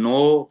9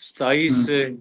27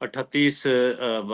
38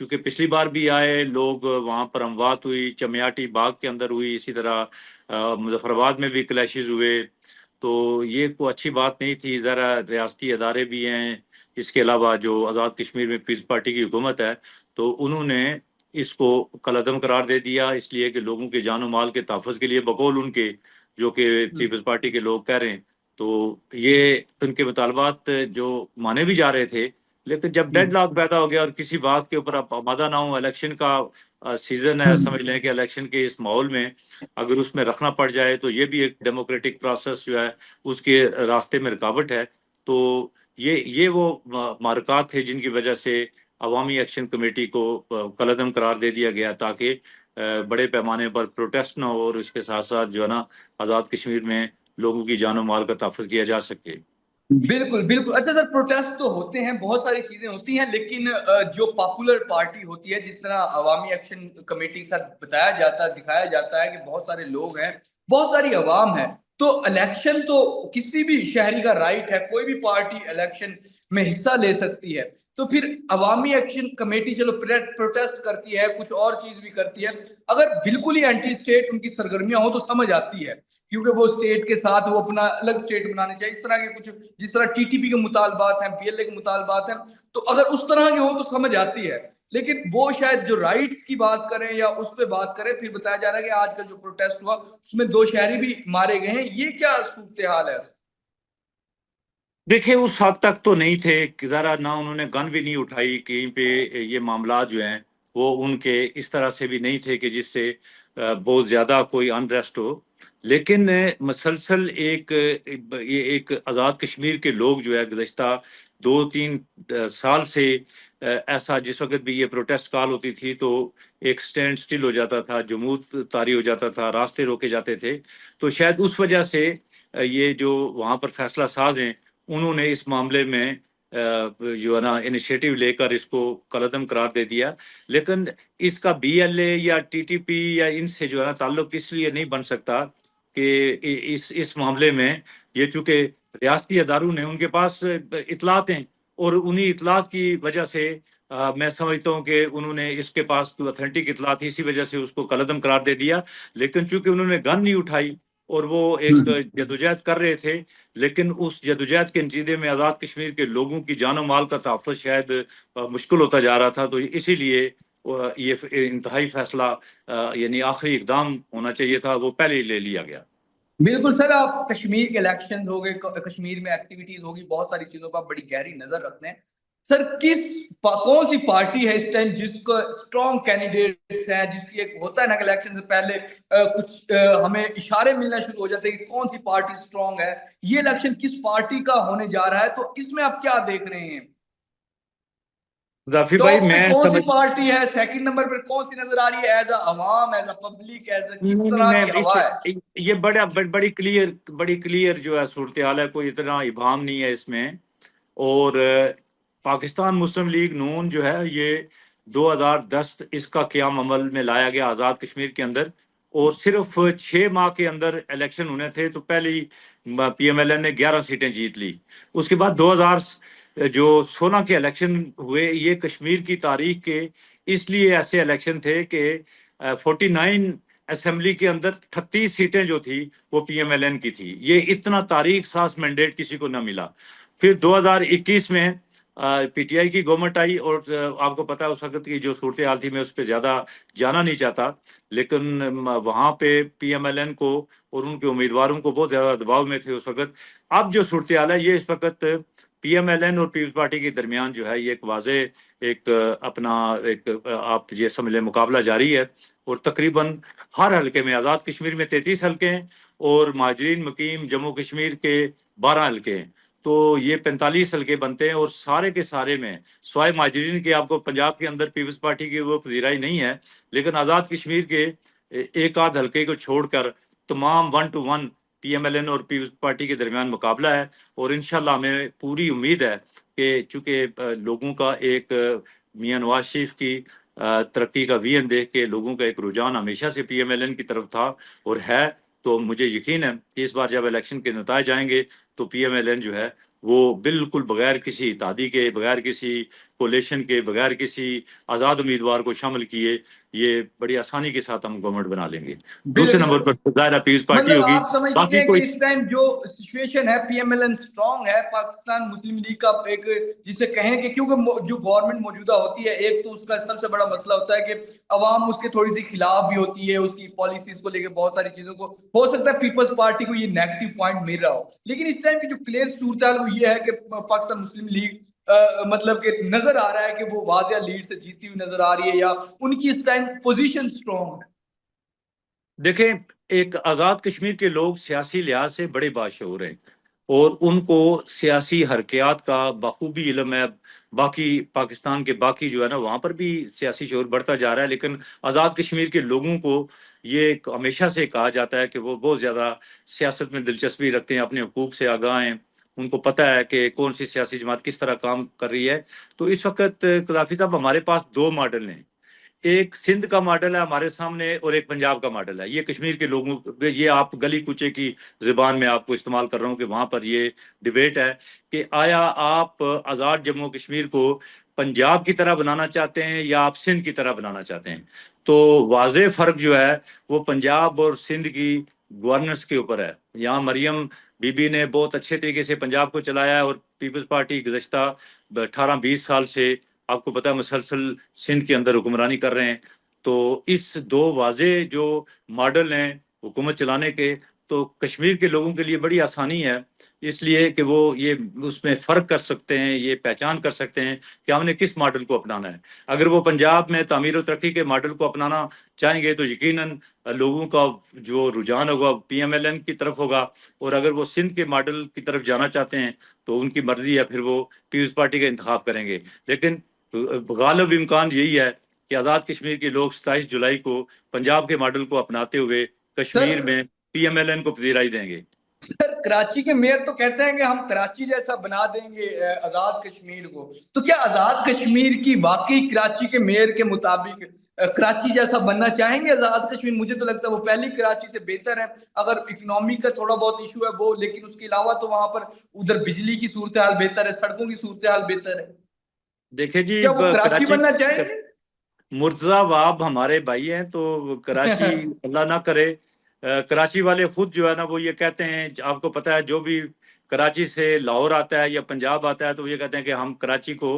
چونکہ پچھلی بار بھی آئے لوگ، وہاں پر اموات ہوئی، چمیاٹی باغ کے اندر ہوئی، اسی طرح مظفر آباد میں بھی کلیشز ہوئے، تو یہ کوئی اچھی بات نہیں تھی. ذرا ریاستی ادارے بھی ہیں، اس کے علاوہ جو آزاد کشمیر میں پیپلز پارٹی کی حکومت ہے، تو انہوں نے اس کو کالعدم قرار دے دیا، اس لیے کہ لوگوں کے جان و مال کے تحفظ کے لیے، بقول ان کے جو کہ پیپلز پارٹی کے لوگ کہہ رہے ہیں. تو یہ ان کے مطالبات جو مانے بھی جا رہے تھے، لیکن جب ڈیڈ لاک پیدا ہو گیا اور کسی بات کے اوپر آپ آمادہ نہ ہوں، الیکشن کا سیزن ہے، سمجھ لیں کہ الیکشن کے اس ماحول میں اگر اس میں رکھنا پڑ جائے تو یہ بھی ایک ڈیموکریٹک پروسیس جو ہے اس کے راستے میں رکاوٹ ہے. تو یہ وہ معرکات تھے جن کی وجہ سے عوامی ایکشن کمیٹی کو کالعدم قرار دے دیا گیا، تاکہ بڑے پیمانے پر پروٹیسٹ نہ ہو، اور اس کے ساتھ ساتھ جو ہے نا آزاد کشمیر میں لوگوں کی جان و مال کا تحفظ کیا جا سکے. بالکل بالکل. اچھا سر، پروٹیسٹ تو ہوتے ہیں، بہت ساری چیزیں ہوتی ہیں، لیکن جو پاپولر پارٹی ہوتی ہے، جس طرح عوامی ایکشن کمیٹی کے ساتھ بتایا جاتا ہے، دکھایا جاتا ہے کہ بہت سارے لوگ ہیں، بہت ساری عوام ہے، تو الیکشن تو کسی بھی شہری کا رائٹ ہے، کوئی بھی پارٹی الیکشن میں حصہ لے سکتی ہے. تو پھر عوامی ایکشن کمیٹی چلو پروٹیسٹ کرتی ہے، کچھ اور چیز بھی کرتی ہے، اگر بالکل ہی اینٹی اسٹیٹ ان کی سرگرمیاں ہوں تو سمجھ آتی ہے، کیونکہ وہ اسٹیٹ کے ساتھ وہ اپنا الگ اسٹیٹ بنانے چاہیے. اس طرح کے کچھ، جس طرح ٹی ٹی پی کے مطالبات ہیں، پی ایل اے کے مطالبات ہیں، تو اگر اس طرح کے ہوں تو سمجھ آتی ہے. لیکن وہ شاید جو رائٹس کی بات کریں یا اس پہ بات کریں، پھر بتایا جا رہا ہے کہ آج کا جو پروٹیسٹ ہوا اس میں 2 شہری بھی مارے گئے ہیں. یہ کیا صورتحال ہے؟ دیکھیں اس حد تک تو نہیں تھے کہ ذرا نہ انہوں نے گن بھی نہیں اٹھائی کہیں پہ. یہ معاملات جو ہیں وہ ان کے اس طرح سے بھی نہیں تھے کہ جس سے بہت زیادہ کوئی انریسٹ ہو. لیکن مسلسل یہ ایک آزاد کشمیر کے لوگ جو ہے گزشتہ 2-3 سال سے ایسا، جس وقت بھی یہ پروٹیسٹ کال ہوتی تھی تو ایک سٹینڈ سٹل ہو جاتا تھا، جمود طاری ہو جاتا تھا، راستے روکے جاتے تھے. تو شاید اس وجہ سے یہ جو وہاں پر فیصلہ ساز ہیں انہوں نے اس معاملے میں جو ہے نا انیشیٹو لے کر اس کو کالعدم قرار دے دیا. لیکن اس کا بی ایل اے یا ٹی ٹی پی یا ان سے جو ہے نا تعلق اس لیے نہیں بن سکتا کہ اس معاملے میں یہ چونکہ ریاستی اداروں نے ان کے پاس اطلاعات ہیں، اور انہی اطلاعات کی وجہ سے میں سمجھتا ہوں کہ انہوں نے اس کے پاس اتھینٹک اطلاعات، اسی وجہ سے اس کو کالعدم قرار دے دیا. لیکن چونکہ انہوں نے گن نہیں اٹھائی اور وہ ایک جدوجہد کر رہے تھے، لیکن اس جدوجہد کے نتیجے میں آزاد کشمیر کے لوگوں کی جان و مال کا تحفظ شاید مشکل ہوتا جا رہا تھا. تو اسی لیے یہ انتہائی فیصلہ یعنی آخری اقدام ہونا چاہیے تھا، وہ پہلے ہی لے لیا گیا. بالکل سر، آپ کشمیر کے الیکشن ہو گئے، کشمیر میں ایکٹیویٹیز ہوگی، بہت ساری چیزوں پر آپ بڑی گہری نظر رکھتے ہیں. سر کون سی پارٹی ہے اس ٹائم جس کو اسٹرانگ کینڈیڈیٹس ہیں، جس کی ایک ہوتا ہے نا کہ الیکشن سے پہلے کچھ ہمیں اشارے ملنا شروع ہو جاتے ہیں کہ کون سی پارٹی اسٹرانگ ہے، یہ الیکشن کس پارٹی کا ہونے جا رہا ہے، تو اس میں آپ کیا دیکھ رہے ہیں؟ ظافر بھائی ٹاپ پہ میں کون سی سمجھ پارٹی ہے، سیکنڈ نمبر پہ کون سی نظر آ رہی ہے، ایز اے عوام، as a public, as a کس طرح میں کی ہوا ہے؟ یہ بڑی کلیئر جو ہے صورتحال ہے، کوئی اتنا ابہام نہیں ہے اس میں. اور پاکستان مسلم لیگ نون جو ہے یہ 2010 اس کا قیام عمل میں لایا گیا آزاد کشمیر کے اندر، اور صرف 6 ماہ کے اندر الیکشن ہونے تھے تو پہلی پی ایم ایل این نے 11 سیٹیں جیت لی. اس کے بعد 2016 کے الیکشن ہوئے، یہ کشمیر کی تاریخ کے اس لیے ایسے الیکشن تھے کہ 49 اسمبلی کے اندر 38 سیٹیں جو تھی وہ پی ایم ایل این کی تھی. یہ اتنا تاریخ ساز مینڈیٹ کسی کو نہ ملا. پھر 2021 میں پی ٹی آئی کی گورنمنٹ آئی، اور آپ کو پتا ہے اس وقت کی جو صورتحال تھی، میں اس پہ زیادہ جانا نہیں چاہتا، لیکن وہاں پہ پی ایم ایل این کو اور ان کے امیدواروں کو بہت زیادہ دباؤ میں تھے اس وقت. اب جو صورتحال ہے یہ اس وقت پی ایم ایل این اور پیپلز پارٹی کے درمیان جو ہے یہ ایک واضح اپنا آپ یہ سمجھ لیں مقابلہ جاری ہے. اور تقریباً ہر حلقے میں، آزاد کشمیر میں 33 حلقے ہیں اور مہاجرین مقیم جموں کشمیر کے 12 حلقے ہیں، تو یہ 45 حلقے بنتے ہیں. اور سارے کے سارے میں سوائے مہاجرین کے، آپ کو پنجاب کے اندر پیپلز پارٹی کی وہ پذیرائی نہیں ہے، لیکن آزاد کشمیر کے ایک آدھ حلقے کو چھوڑ کر تمام 1 to 1 P M L N اور پیپلز پارٹی کے درمیان مقابلہ ہے. اور انشاءاللہ ہمیں پوری امید ہے کہ چونکہ لوگوں کا ایک میاں نواز شریف کی ترقی کا ویژن دیکھ کے لوگوں کا ایک رجحان ہمیشہ سے پی ایم ایل این کی طرف تھا اور ہے، تو مجھے یقین ہے کہ اس بار جب الیکشن کے نتائج آئیں گے تو پی ایم ایل این جو ہے وہ بالکل بغیر کسی اتحادی کے، بغیر کسی کولیشن کے، بغیر کسی آزاد امیدوار کو شامل کیے یہ بڑی آسانی کے ساتھ ہم گورنمنٹ بنا لیں گے۔ دوسرے نمبر بالکل، پر ظاہر پیپلز پارٹی مطلب ہوگی، آپ سمجھتے باقی ہیں کہ کوئی اس ٹائم جو سچویشن ہے P M L N strong ہے پاکستان مسلم لیگ کا، ایک جسے کہیں کہ کیونکہ جو گورنمنٹ موجودہ ہوتی ہے ایک تو اس کا سب سے بڑا مسئلہ ہوتا ہے کہ عوام اس کے تھوڑی سی خلاف بھی ہوتی ہے، اس کی پالیسیز کو لے کے بہت ساری چیزوں کو ہو سکتا ہے پیپلز پارٹی کو یہ نیگیٹو پوائنٹ مل رہا ہو، لیکن اس ٹائم کی جو کلیئر صورتحال وہ یہ ہے کہ پاکستان مسلم لیگ مطلب کہ نظر آ رہا ہے کہ وہ واضح لیڈ سے جیتی ہوئی نظر آ رہی ہے، یا ان کی اس ٹائم پوزیشن اسٹرانگ ہے۔ دیکھیں، ایک آزاد کشمیر کے لوگ سیاسی لحاظ سے بڑے باشعور ہیں اور ان کو سیاسی حرکیات کا بخوبی علم ہے۔ باقی پاکستان کے باقی جو ہے نا وہاں پر بھی سیاسی شعور بڑھتا جا رہا ہے، لیکن آزاد کشمیر کے لوگوں کو یہ ہمیشہ سے کہا جاتا ہے کہ وہ بہت زیادہ سیاست میں دلچسپی رکھتے ہیں، اپنے حقوق سے آگاہ ہیں، ان کو پتہ ہے کہ کون سی سیاسی جماعت کس طرح کام کر رہی ہے۔ تو اس وقت قذافی صاحب ہمارے پاس دو ماڈل ہیں، ایک سندھ کا ماڈل ہے ہمارے سامنے اور ایک پنجاب کا ماڈل ہے۔ یہ کشمیر کے لوگوں، یہ آپ گلی کوچے کی زبان میں آپ کو استعمال کر رہا ہوں کہ وہاں پر یہ ڈیبیٹ ہے کہ آیا آپ آزاد جموں کشمیر کو پنجاب کی طرح بنانا چاہتے ہیں یا آپ سندھ کی طرح بنانا چاہتے ہیں۔ تو واضح فرق جو ہے وہ پنجاب اور سندھ کی گورننس کے اوپر ہے۔ یہاں مریم بی بی نے بہت اچھے طریقے سے پنجاب کو چلایا ہے، اور پیپلز پارٹی گزشتہ 18-20 سال سے آپ کو پتہ ہے مسلسل سندھ کے اندر حکمرانی کر رہے ہیں۔ تو اس دو واضح جو ماڈل ہیں حکومت چلانے کے، تو کشمیر کے لوگوں کے لیے بڑی آسانی ہے، اس لیے کہ وہ یہ اس میں فرق کر سکتے ہیں، یہ پہچان کر سکتے ہیں کہ ہم نے کس ماڈل کو اپنانا ہے۔ اگر وہ پنجاب میں تعمیر و ترقی کے ماڈل کو اپنانا چاہیں گے تو یقیناً لوگوں کا جو رجحان ہوگا پی ایم ایل این کی طرف ہوگا، اور اگر وہ سندھ کے ماڈل کی طرف جانا چاہتے ہیں تو ان کی مرضی ہے، پھر وہ پیپلز پارٹی کا انتخاب کریں گے۔ لیکن غالب امکان یہی ہے کہ آزاد کشمیر کے لوگ 27 جولائی کو پنجاب کے ماڈل کو اپناتے ہوئے سر کشمیر میں پی ایم ایل این کو پذیرائی دیں گے۔ سر کراچی کے میئر تو کہتے ہیں کہ ہم کراچی جیسا بنا دیں گے آزاد کشمیر کو، تو کیا آزاد کشمیر کی واقعی کراچی کے میئر کے مطابق کراچی جیسا بننا چاہیں گے آزاد کشمیر؟ مجھے تو لگتا ہے وہ پہلی کراچی سے بہتر ہے، اگر اکنامی کا تھوڑا بہت ایشو ہے وہ، لیکن اس کے علاوہ تو وہاں پر ادھر بجلی کی صورتحال بہتر ہے، سڑکوں کی صورتحال بہتر ہے، دیکھیں جی، کیا وہ کراچی کراچی، بننا چاہیں گے؟ مرتضی واب ہمارے بھائی ہیں، تو کراچی اللہ نہ کرے، کراچی والے خود جو ہے نا وہ یہ کہتے ہیں، آپ کو پتہ ہے جو بھی کراچی سے لاہور آتا ہے یا پنجاب آتا ہے تو وہ یہ کہتے ہیں کہ ہم کراچی کو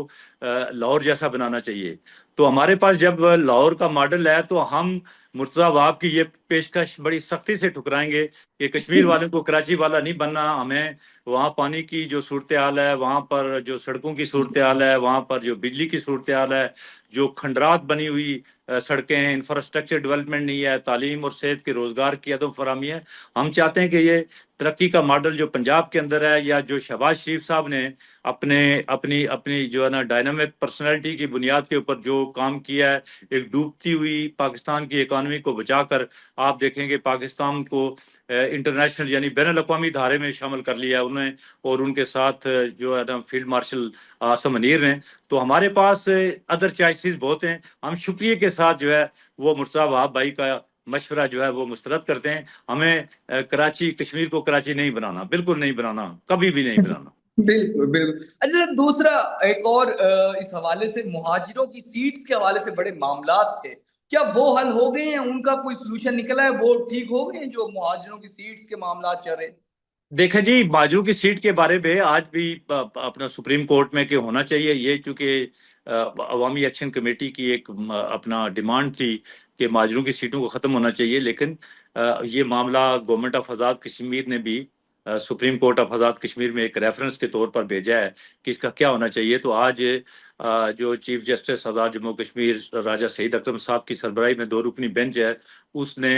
لاہور جیسا بنانا چاہیے۔ تو ہمارے پاس جب لاہور کا ماڈل ہے تو ہم مرتضی واب کی یہ پیشکش بڑی سختی سے ٹھکرائیں گے کہ کشمیر والوں کو کراچی والا نہیں بننا، ہمیں وہاں پانی کی جو صورتحال ہے، وہاں پر جو سڑکوں کی صورتحال ہے، وہاں پر جو بجلی کی صورتحال ہے، جو کھنڈرات بنی ہوئی سڑکیں ہیں، انفراسٹرکچر ڈیولپمنٹ نہیں ہے، تعلیم اور صحت کے روزگار کی عدم فراہمی ہے۔ ہم چاہتے ہیں کہ یہ ترقی کا ماڈل جو پنجاب کے اندر ہے، یا جو شہباز شریف صاحب نے اپنی جو ہے نا ڈائنامک پرسنالٹی کی بنیاد کے اوپر جو کام کیا ہے، ایک ڈوبتی ہوئی پاکستان کی اکانومی کو بچا کر آپ دیکھیں کہ پاکستان کو انٹرنیشنل یعنی بین الاقوامی دھارے میں شامل کر لیا ہے انہوں نے، اور ان کے ساتھ جو ہے نا فیلڈ مارشل آسم منیر ہیں۔ تو ہمارے پاس ادر چوائسیز بہت ہیں، ہم شکریہ کے ساتھ جو ہے وہ مرتضی وہاب بھائی کا مشورہ جو ہے وہ مسترد کرتے ہیں۔ ہمیں کراچی، کشمیر کو کراچی نہیں بنانا، بالکل نہیں بنانا، کبھی بھی نہیں بنانا۔ بالکل بالکل۔ اچھا دوسرا ایک اور اس حوالے سے مہاجروں کی سیٹس کے حوالے سے بڑے معاملات تھے، کیا وہ حل ہو گئے ہیں؟ ان کا کوئی سلوشن نکلا ہے؟ وہ ٹھیک ہو گئے ہیں جو مہاجروں کی سیٹس کے معاملات چل رہے ہیں؟ دیکھیں جی، ماجروں کی سیٹ کے بارے میں آج بھی اپنا سپریم کورٹ میں کہ ہونا چاہیے، یہ چونکہ عوامی ایکشن کمیٹی کی ایک اپنا ڈیمانڈ تھی کہ ماجروں کی سیٹوں کو ختم ہونا چاہیے، لیکن یہ معاملہ گورنمنٹ آف آزاد کشمیر نے بھی supreme court of Azad Kashmir میں ایک ریفرنس کے طور پر بھیجا ہے کہ اس کا کیا ہونا چاہیے۔ تو آج جو چیف جسٹس آزاد جموں کشمیر راجہ سعید اکرم صاحب کی سربراہی میں 2 رکنی بینچ ہے، اس نے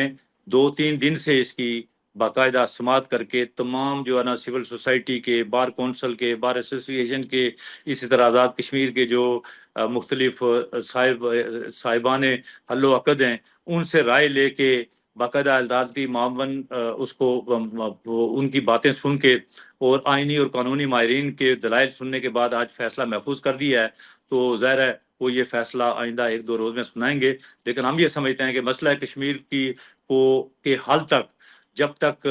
2-3 دن سے اس کی باقاعدہ سماعت کر کے تمام جو ہے نا سول سوسائٹی کے، بار کونسل کے، بار ایسوسی ایشن کے، اسی طرح آزاد کشمیر کے جو مختلف صاحبان حل و عقد ہیں، ان سے رائے لے کے باقاعدہ عدالتی معاون اس کو ان کی باتیں سن کے اور آئینی اور قانونی ماہرین کے دلائل سننے کے بعد آج فیصلہ محفوظ کر دیا ہے۔ تو ظاہر ہے وہ یہ فیصلہ آئندہ 1-2 روز میں سنائیں گے، لیکن ہم یہ سمجھتے ہیں کہ مسئلہ کشمیر کے حل تک، جب تک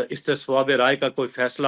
استصواب رائے کا کوئی فیصلہ